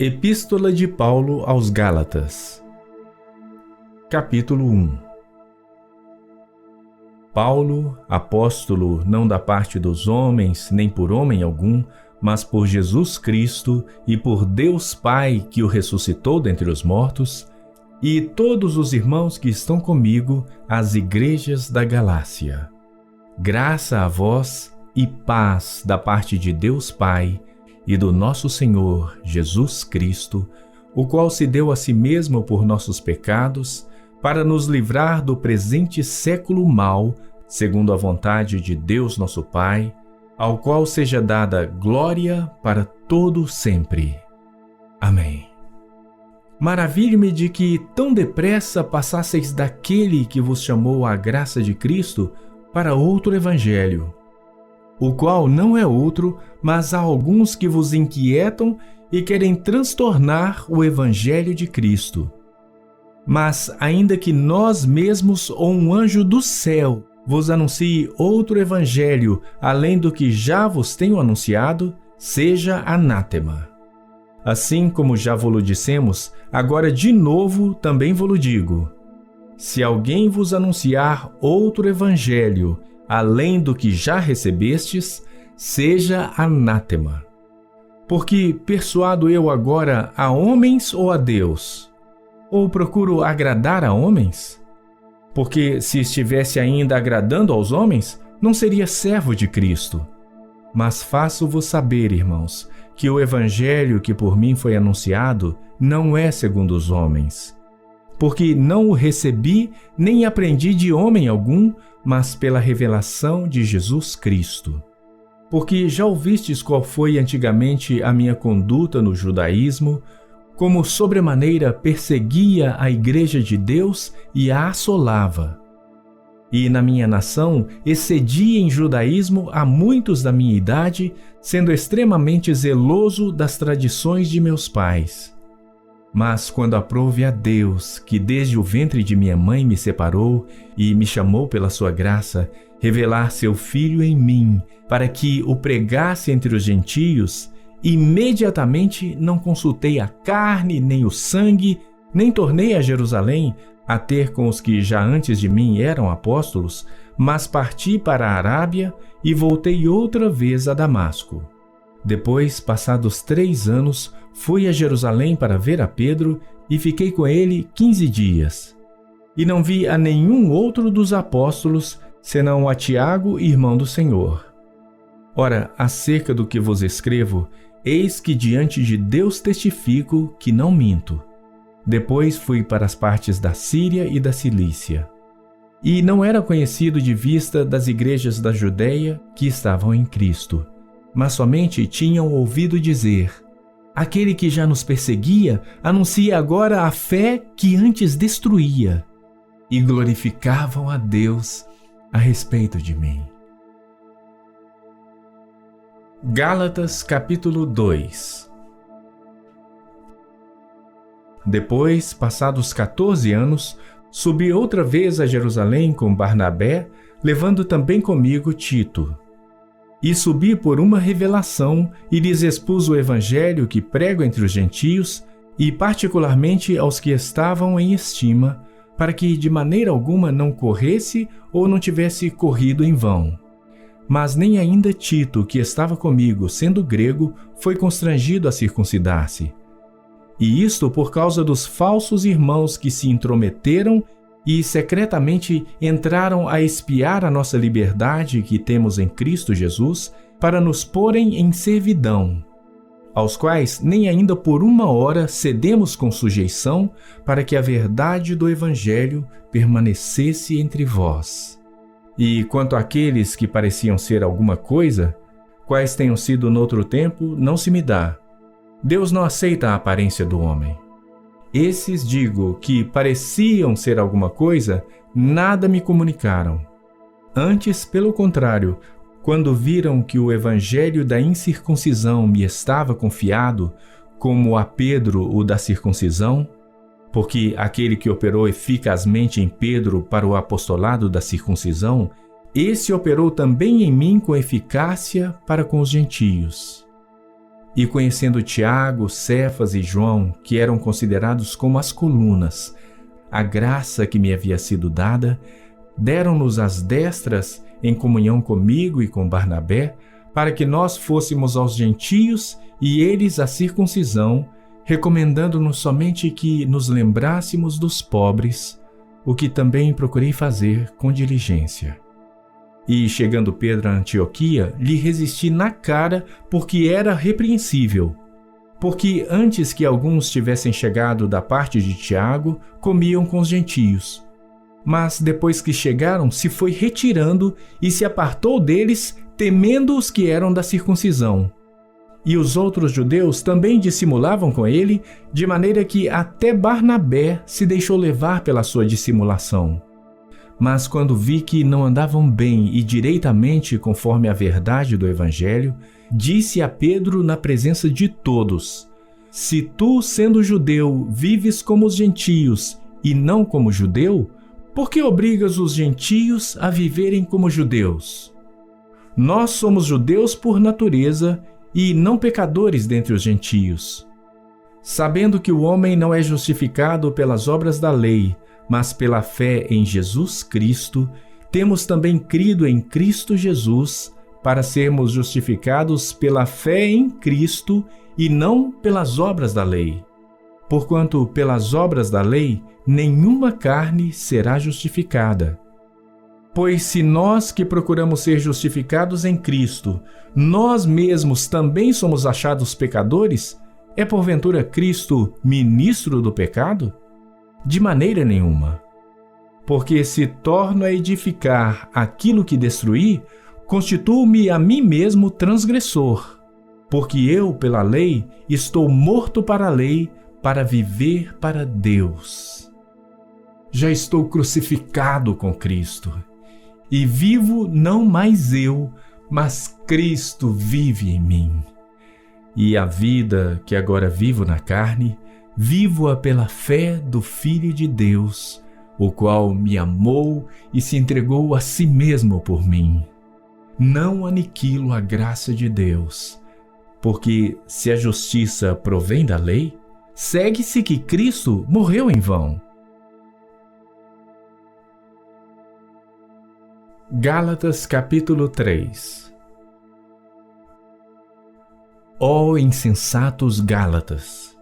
Epístola de Paulo aos Gálatas, capítulo 1. Paulo, apóstolo, não da parte dos homens, nem por homem algum, mas por Jesus Cristo e por Deus Pai que o ressuscitou dentre os mortos, e todos os irmãos que estão comigo, às igrejas da Galácia. Graça a vós e paz da parte de Deus Pai e do nosso Senhor Jesus Cristo, o qual se deu a si mesmo por nossos pecados, para nos livrar do presente século mau, segundo a vontade de Deus nosso Pai, ao qual seja dada glória para todo sempre. Amém. Maravilho-me de que tão depressa passasseis daquele que vos chamou à graça de Cristo para outro evangelho, o qual não é outro, mas há alguns que vos inquietam e querem transtornar o evangelho de Cristo. Mas ainda que nós mesmos ou um anjo do céu vos anuncie outro evangelho além do que já vos tenho anunciado, seja anátema. Assim como já vos dissemos, agora de novo também vos digo: se alguém vos anunciar outro evangelho além do que já recebestes, seja anátema. Porque persuado eu agora a homens ou a Deus? Ou procuro agradar a homens? Porque se estivesse ainda agradando aos homens, não seria servo de Cristo. Mas faço-vos saber, irmãos, que o evangelho que por mim foi anunciado não é segundo os homens. Porque não o recebi nem aprendi de homem algum, mas pela revelação de Jesus Cristo. Porque já ouvistes qual foi antigamente a minha conduta no judaísmo, como sobremaneira perseguia a igreja de Deus e a assolava. E na minha nação excedia em judaísmo a muitos da minha idade, sendo extremamente zeloso das tradições de meus pais. Mas quando aprouve a Deus, que desde o ventre de minha mãe me separou e me chamou pela sua graça, revelar seu Filho em mim, para que o pregasse entre os gentios, imediatamente não consultei a carne nem o sangue, nem tornei a Jerusalém a ter com os que já antes de mim eram apóstolos, mas parti para a Arábia e voltei outra vez a Damasco. Depois, passados 3 anos, fui a Jerusalém para ver a Pedro e fiquei com ele 15 dias. E não vi a nenhum outro dos apóstolos, senão a Tiago, irmão do Senhor. Ora, acerca do que vos escrevo, eis que diante de Deus testifico que não minto. Depois fui para as partes da Síria e da Cilícia. E não era conhecido de vista das igrejas da Judeia que estavam em Cristo, mas somente tinham ouvido dizer: aquele que já nos perseguia anuncia agora a fé que antes destruía, e glorificavam a Deus a respeito de mim. Gálatas capítulo 2. Depois, passados 14 anos, subi outra vez a Jerusalém com Barnabé, levando também comigo Tito. E subi por uma revelação e lhes expus o evangelho que prego entre os gentios, e particularmente aos que estavam em estima, para que de maneira alguma não corresse ou não tivesse corrido em vão. Mas nem ainda Tito, que estava comigo, sendo grego, foi constrangido a circuncidar-se. E isto por causa dos falsos irmãos que se intrometeram e secretamente entraram a espiar a nossa liberdade que temos em Cristo Jesus, para nos porem em servidão, aos quais nem ainda por uma hora cedemos com sujeição, para que a verdade do Evangelho permanecesse entre vós. E quanto àqueles que pareciam ser alguma coisa, quais tenham sido noutro tempo, não se me dá. Deus não aceita a aparência do homem. Esses, digo, que pareciam ser alguma coisa, nada me comunicaram. Antes, pelo contrário, quando viram que o evangelho da incircuncisão me estava confiado, como a Pedro o da circuncisão, porque aquele que operou eficazmente em Pedro para o apostolado da circuncisão, esse operou também em mim com eficácia para com os gentios. E conhecendo Tiago, Cefas e João, que eram considerados como as colunas, a graça que me havia sido dada, deram-nos as destras em comunhão comigo e com Barnabé, para que nós fôssemos aos gentios e eles à circuncisão, recomendando-nos somente que nos lembrássemos dos pobres, o que também procurei fazer com diligência. E, chegando Pedro a Antioquia, lhe resisti na cara, porque era repreensível. Porque antes que alguns tivessem chegado da parte de Tiago, comiam com os gentios. Mas depois que chegaram, se foi retirando e se apartou deles, temendo os que eram da circuncisão. E os outros judeus também dissimulavam com ele, de maneira que até Barnabé se deixou levar pela sua dissimulação. Mas quando vi que não andavam bem e direitamente conforme a verdade do Evangelho, disse a Pedro na presença de todos: Se tu, sendo judeu, vives como os gentios e não como judeu, por que obrigas os gentios a viverem como judeus? Nós somos judeus por natureza e não pecadores dentre os gentios. Sabendo que o homem não é justificado pelas obras da lei, mas pela fé em Jesus Cristo, temos também crido em Cristo Jesus, para sermos justificados pela fé em Cristo e não pelas obras da lei. Porquanto pelas obras da lei, nenhuma carne será justificada. Pois se nós que procuramos ser justificados em Cristo, nós mesmos também somos achados pecadores, é porventura Cristo ministro do pecado? De maneira nenhuma. Porque se torno a edificar aquilo que destruí, constituo-me a mim mesmo transgressor. Porque eu, pela lei, estou morto para a lei, para viver para Deus. Já estou crucificado com Cristo. E vivo não mais eu, mas Cristo vive em mim. E a vida que agora vivo na carne, vivo-a pela fé do Filho de Deus, o qual me amou e se entregou a si mesmo por mim. Não aniquilo a graça de Deus, porque se a justiça provém da lei, segue-se que Cristo morreu em vão. Gálatas capítulo 3. Ó insensatos Gálatas!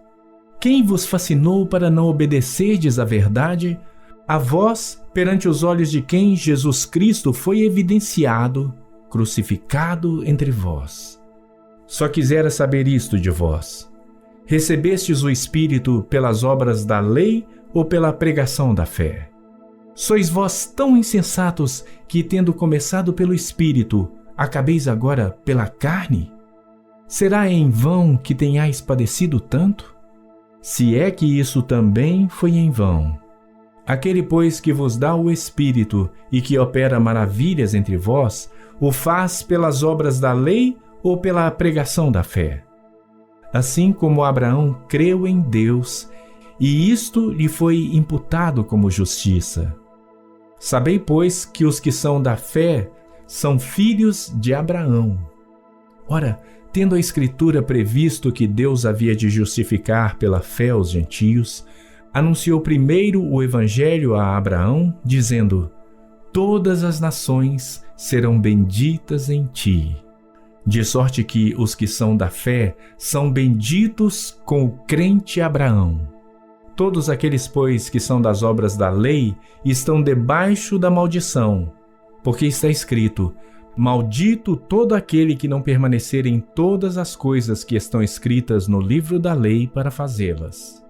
Quem vos fascinou para não obedecerdes à verdade, a vós, perante os olhos de quem Jesus Cristo foi evidenciado, crucificado entre vós? Só quisera saber isto de vós: recebestes o Espírito pelas obras da lei ou pela pregação da fé? Sois vós tão insensatos que, tendo começado pelo Espírito, acabeis agora pela carne? Será em vão que tenhais padecido tanto? Se é que isso também foi em vão. Aquele, pois, que vos dá o Espírito e que opera maravilhas entre vós, o faz pelas obras da lei ou pela pregação da fé? Assim como Abraão creu em Deus, e isto lhe foi imputado como justiça. Sabei, pois, que os que são da fé são filhos de Abraão. Ora, tendo a Escritura previsto que Deus havia de justificar pela fé os gentios, anunciou primeiro o Evangelho a Abraão, dizendo: Todas as nações serão benditas em ti. De sorte que os que são da fé são benditos com o crente Abraão. Todos aqueles, pois, que são das obras da lei, estão debaixo da maldição, porque está escrito: Maldito todo aquele que não permanecer em todas as coisas que estão escritas no livro da lei para fazê-las.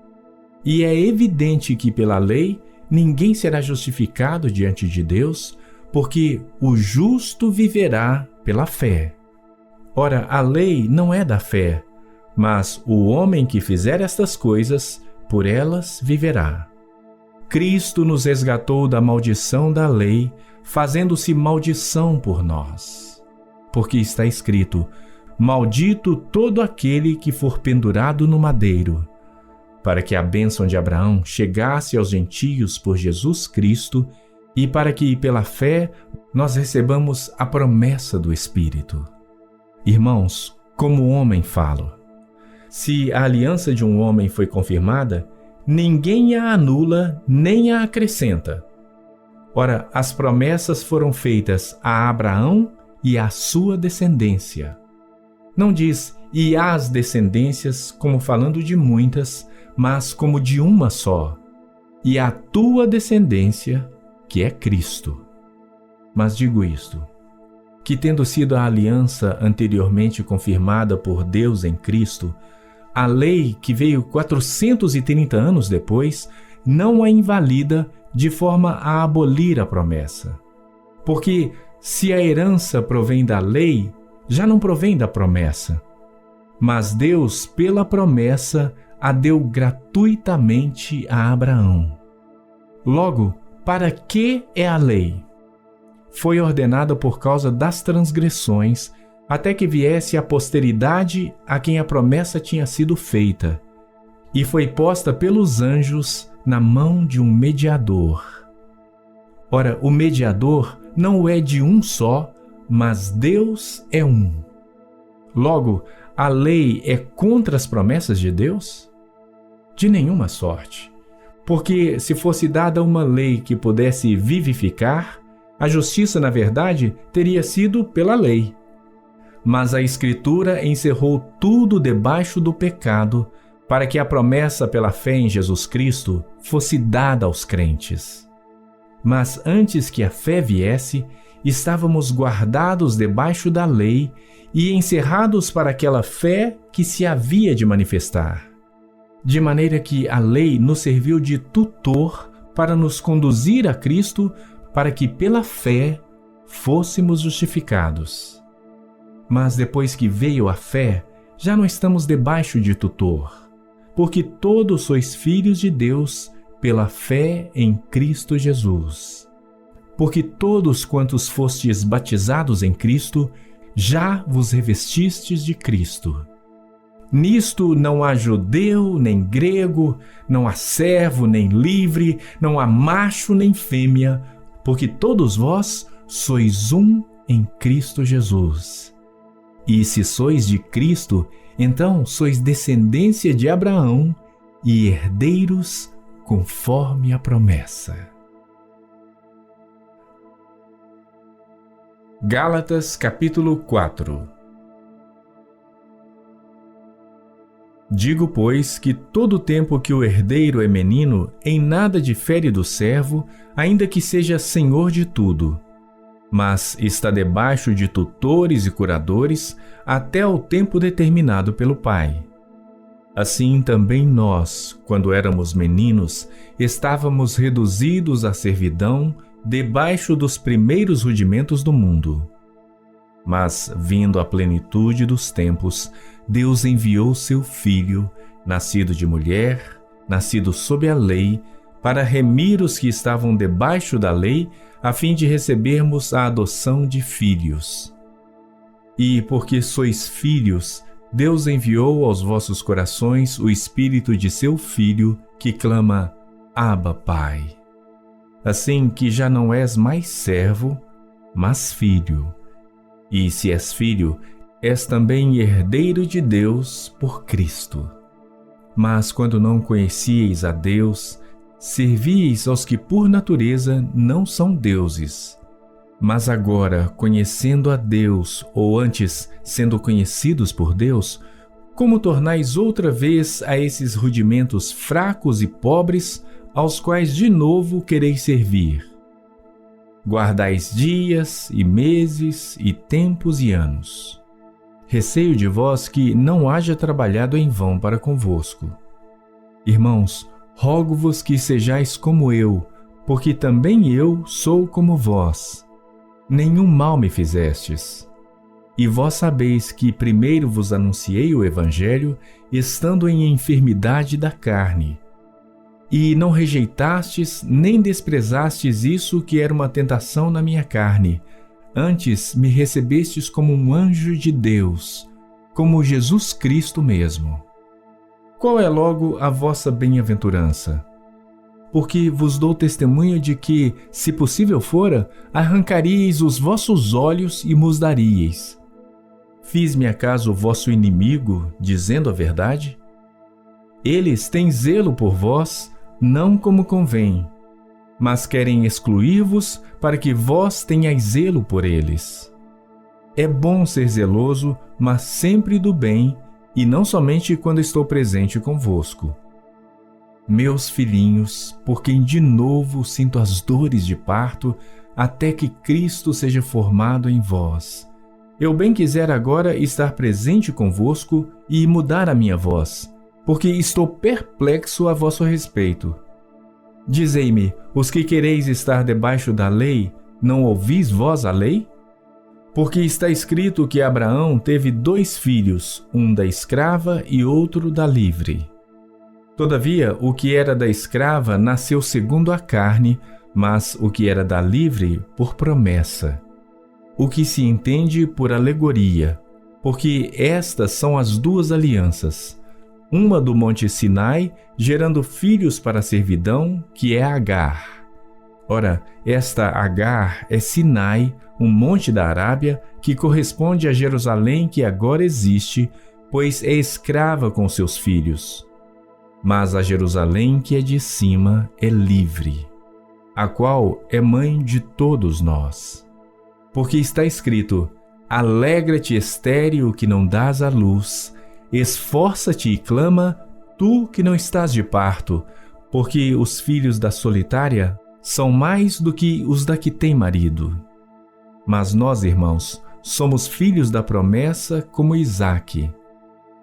E é evidente que pela lei ninguém será justificado diante de Deus, porque o justo viverá pela fé. Ora, a lei não é da fé, mas o homem que fizer estas coisas, por elas viverá. Cristo nos resgatou da maldição da lei, fazendo-se maldição por nós. Porque está escrito: Maldito todo aquele que for pendurado no madeiro, para que a bênção de Abraão chegasse aos gentios por Jesus Cristo e para que, pela fé, nós recebamos a promessa do Espírito. Irmãos, como homem falo, se a aliança de um homem foi confirmada, ninguém a anula nem a acrescenta. Ora, as promessas foram feitas a Abraão e à sua descendência. Não diz e às descendências como falando de muitas, mas como de uma só, e a tua descendência, que é Cristo. Mas digo isto, que tendo sido a aliança anteriormente confirmada por Deus em Cristo, a lei que veio 430 anos depois não a invalida de forma a abolir a promessa. Porque se a herança provém da lei, já não provém da promessa. Mas Deus, pela promessa, a deu gratuitamente a Abraão. Logo, para que é a lei? Foi ordenada por causa das transgressões, até que viesse a posteridade a quem a promessa tinha sido feita, e foi posta pelos anjos na mão de um mediador. Ora, o mediador não o é de um só, mas Deus é um. Logo, a lei é contra as promessas de Deus? De nenhuma sorte. Porque se fosse dada uma lei que pudesse vivificar, a justiça, na verdade, teria sido pela lei. Mas a Escritura encerrou tudo debaixo do pecado, para que a promessa pela fé em Jesus Cristo fosse dada aos crentes. Mas antes que a fé viesse, estávamos guardados debaixo da lei e encerrados para aquela fé que se havia de manifestar. De maneira que a lei nos serviu de tutor para nos conduzir a Cristo, para que pela fé fôssemos justificados. Mas depois que veio a fé, já não estamos debaixo de tutor, porque todos sois filhos de Deus pela fé em Cristo Jesus. Porque todos quantos fostes batizados em Cristo, já vos revestistes de Cristo. Nisto não há judeu nem grego, não há servo nem livre, não há macho nem fêmea, porque todos vós sois um em Cristo Jesus. E se sois de Cristo, então sois descendência de Abraão e herdeiros conforme a promessa. Gálatas capítulo 4. Digo, pois, que todo o tempo que o herdeiro é menino, em nada difere do servo, ainda que seja senhor de tudo, mas está debaixo de tutores e curadores até o tempo determinado pelo Pai. Assim também nós, quando éramos meninos, estávamos reduzidos à servidão debaixo dos primeiros rudimentos do mundo. Mas, vindo a plenitude dos tempos, Deus enviou seu Filho, nascido de mulher, nascido sob a lei, para remir os que estavam debaixo da lei, a fim de recebermos a adoção de filhos. E porque sois filhos, Deus enviou aos vossos corações o Espírito de seu Filho, que clama, Abba, Pai. Assim que já não és mais servo, mas filho. E se és filho, és também herdeiro de Deus por Cristo. Mas quando não conhecieis a Deus, servíeis aos que por natureza não são deuses. Mas agora, conhecendo a Deus, ou antes, sendo conhecidos por Deus, como tornais outra vez a esses rudimentos fracos e pobres, aos quais de novo quereis servir? Guardais dias e meses e tempos e anos. Receio de vós que não haja trabalhado em vão para convosco. Irmãos, rogo-vos que sejais como eu, porque também eu sou como vós. Nenhum mal me fizestes. E vós sabeis que primeiro vos anunciei o Evangelho, estando em enfermidade da carne. E não rejeitastes nem desprezastes isso que era uma tentação na minha carne. Antes me recebestes como um anjo de Deus, como Jesus Cristo mesmo. Qual é logo a vossa bem-aventurança? Porque vos dou testemunho de que, se possível fora, arrancaríeis os vossos olhos e mos daríeis. Fiz-me acaso vosso inimigo, dizendo a verdade? Eles têm zelo por vós, não como convém, mas querem excluir-vos para que vós tenhais zelo por eles. É bom ser zeloso, mas sempre do bem, e não somente quando estou presente convosco. Meus filhinhos, por quem de novo sinto as dores de parto, até que Cristo seja formado em vós. Eu bem quisera agora estar presente convosco e mudar a minha voz, porque estou perplexo a vosso respeito. Dizei-me, os que quereis estar debaixo da lei, não ouvis vós a lei? Porque está escrito que Abraão teve 2 filhos, um da escrava e outro da livre. Todavia, o que era da escrava nasceu segundo a carne, mas o que era da livre, por promessa. O que se entende por alegoria, porque estas são as 2 alianças. Uma do monte Sinai, gerando filhos para a servidão, que é Agar. Ora, esta Agar é Sinai, um monte da Arábia, que corresponde a Jerusalém que agora existe, pois é escrava com seus filhos. Mas a Jerusalém que é de cima é livre, a qual é mãe de todos nós. Porque está escrito: alegra-te, estéril, que não dás à luz, esforça-te e clama, tu que não estás de parto, porque os filhos da solitária são mais do que os da que tem marido. Mas nós, irmãos, somos filhos da promessa como Isaque.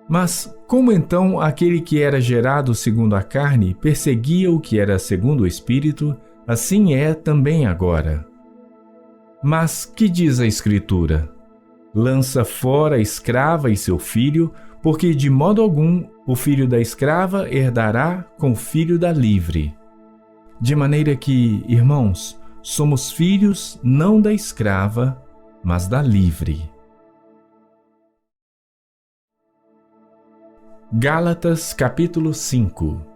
Mas como então aquele que era gerado segundo a carne perseguia o que era segundo o Espírito, assim é também agora. Mas que diz a Escritura? Lança fora a escrava e seu filho, porque de modo algum o filho da escrava herdará com o filho da livre. De maneira que, irmãos, somos filhos não da escrava, mas da livre. Gálatas capítulo 5.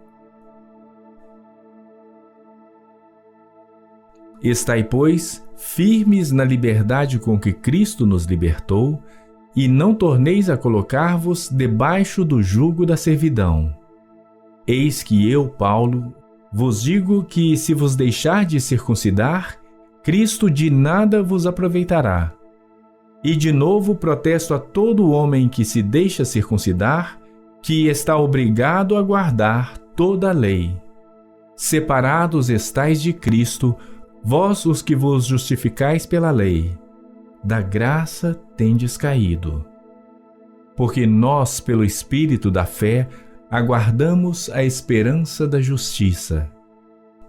Estai, pois, firmes na liberdade com que Cristo nos libertou, e não torneis a colocar-vos debaixo do jugo da servidão. Eis que eu, Paulo, vos digo que, se vos deixardes circuncidar, Cristo de nada vos aproveitará. E de novo protesto a todo homem que se deixa circuncidar, que está obrigado a guardar toda a lei. Separados estais de Cristo, vós os que vos justificais pela lei, da graça tendes caído. Porque nós, pelo Espírito da fé, aguardamos a esperança da justiça.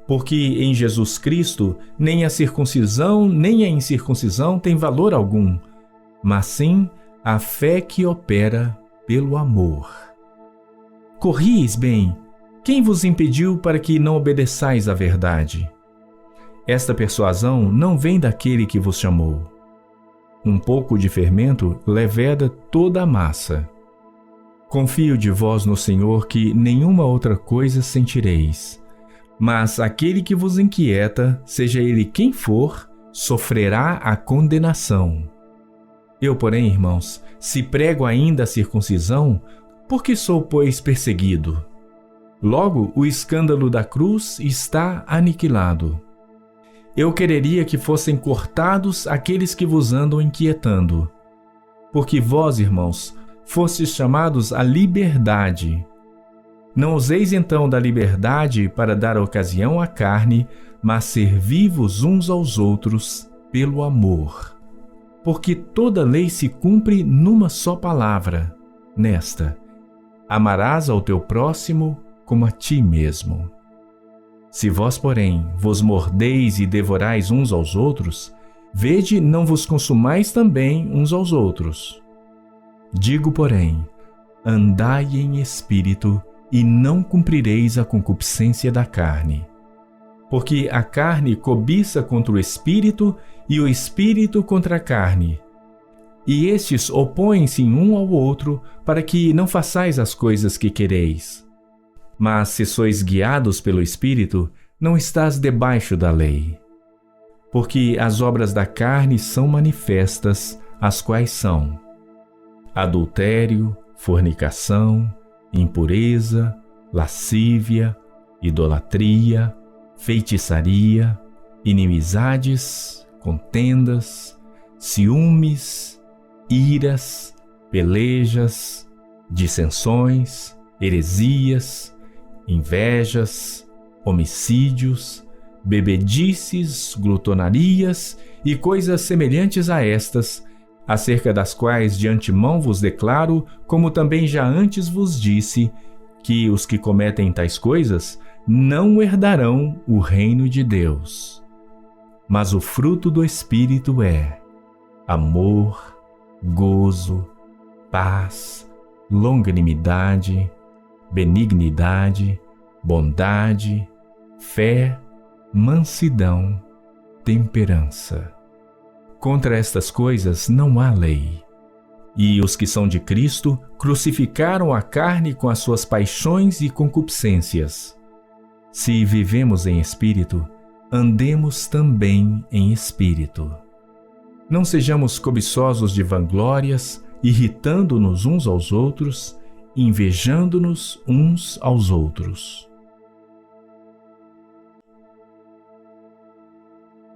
Porque em Jesus Cristo nem a circuncisão nem a incircuncisão tem valor algum, mas sim a fé que opera pelo amor. Corrieis bem, quem vos impediu para que não obedeçais à verdade? Esta persuasão não vem daquele que vos chamou. Um pouco de fermento leveda toda a massa. Confio de vós no Senhor que nenhuma outra coisa sentireis. Mas aquele que vos inquieta, seja ele quem for, sofrerá a condenação. Eu, porém, irmãos, se prego ainda a circuncisão, por que sou, pois, perseguido? Logo, o escândalo da cruz está aniquilado. Eu quereria que fossem cortados aqueles que vos andam inquietando. Porque vós, irmãos, fostes chamados à liberdade. Não useis então da liberdade para dar ocasião à carne, mas servi-vos uns aos outros pelo amor. Porque toda lei se cumpre numa só palavra, nesta: amarás ao teu próximo como a ti mesmo. Se vós, porém, vos mordeis e devorais uns aos outros, vede não vos consumais também uns aos outros. Digo, porém, andai em espírito e não cumprireis a concupiscência da carne. Porque a carne cobiça contra o espírito e o espírito contra a carne. E estes opõem-se um ao outro para que não façais as coisas que quereis. Mas se sois guiados pelo Espírito, não estás debaixo da lei. Porque as obras da carne são manifestas, as quais são adultério, fornicação, impureza, lascívia, idolatria, feitiçaria, inimizades, contendas, ciúmes, iras, pelejas, dissensões, heresias, invejas, homicídios, bebedices, glutonarias e coisas semelhantes a estas, acerca das quais de antemão vos declaro, como também já antes vos disse, que os que cometem tais coisas não herdarão o reino de Deus. Mas o fruto do Espírito é amor, gozo, paz, longanimidade, benignidade, bondade, fé, mansidão, temperança. Contra estas coisas não há lei. E os que são de Cristo crucificaram a carne com as suas paixões e concupiscências. Se vivemos em espírito, andemos também em espírito. Não sejamos cobiçosos de vanglórias, irritando-nos uns aos outros, invejando-nos uns aos outros.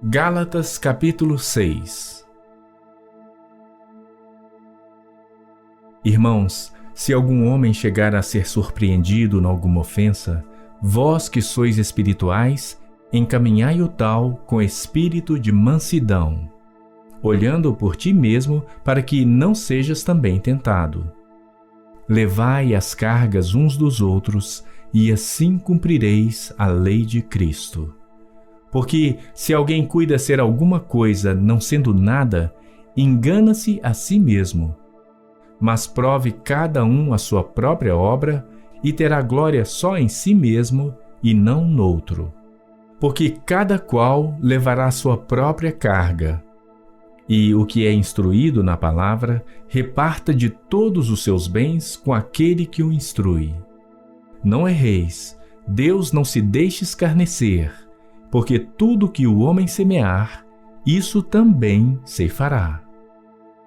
Gálatas capítulo 6. Irmãos, se algum homem chegar a ser surpreendido em alguma ofensa, vós que sois espirituais, encaminhai o tal com espírito de mansidão, olhando por ti mesmo para que não sejas também tentado. Levai as cargas uns dos outros, e assim cumprireis a lei de Cristo. Porque se alguém cuida ser alguma coisa não sendo nada, engana-se a si mesmo. Mas prove cada um a sua própria obra, e terá glória só em si mesmo e não noutro. Porque cada qual levará a sua própria carga. E o que é instruído na palavra, reparta de todos os seus bens com aquele que o instrui. Não erreis, Deus não se deixe escarnecer, porque tudo que o homem semear, isso também ceifará.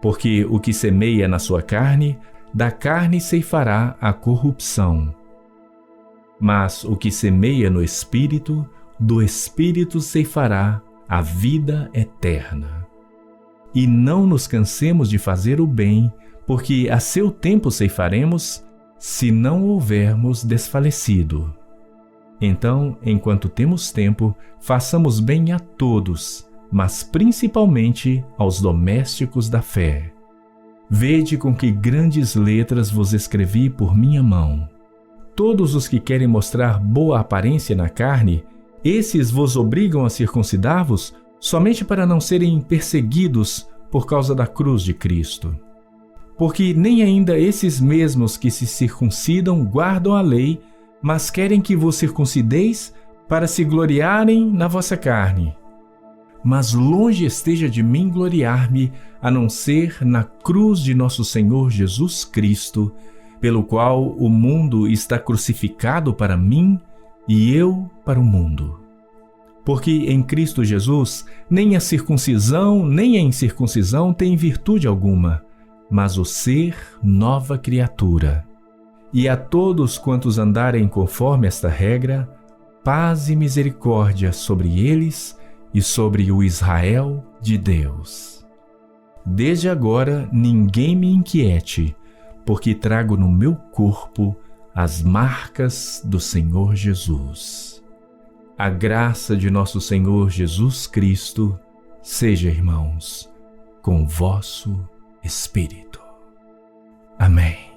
Porque o que semeia na sua carne, da carne ceifará a corrupção. Mas o que semeia no Espírito, do Espírito ceifará a vida eterna. E não nos cansemos de fazer o bem, porque a seu tempo ceifaremos, se não houvermos desfalecido. Então, enquanto temos tempo, façamos bem a todos, mas principalmente aos domésticos da fé. Vede com que grandes letras vos escrevi por minha mão. Todos os que querem mostrar boa aparência na carne, esses vos obrigam a circuncidar-vos somente para não serem perseguidos por causa da cruz de Cristo. Porque nem ainda esses mesmos que se circuncidam guardam a lei, mas querem que vos circuncideis para se gloriarem na vossa carne. Mas longe esteja de mim gloriar-me, a não ser na cruz de nosso Senhor Jesus Cristo, pelo qual o mundo está crucificado para mim e eu para o mundo. Porque em Cristo Jesus, nem a circuncisão nem a incircuncisão têm virtude alguma, mas o ser nova criatura. E a todos quantos andarem conforme esta regra, paz e misericórdia sobre eles e sobre o Israel de Deus. Desde agora ninguém me inquiete, porque trago no meu corpo as marcas do Senhor Jesus. A graça de nosso Senhor Jesus Cristo seja, irmãos, com o vosso espírito. Amém.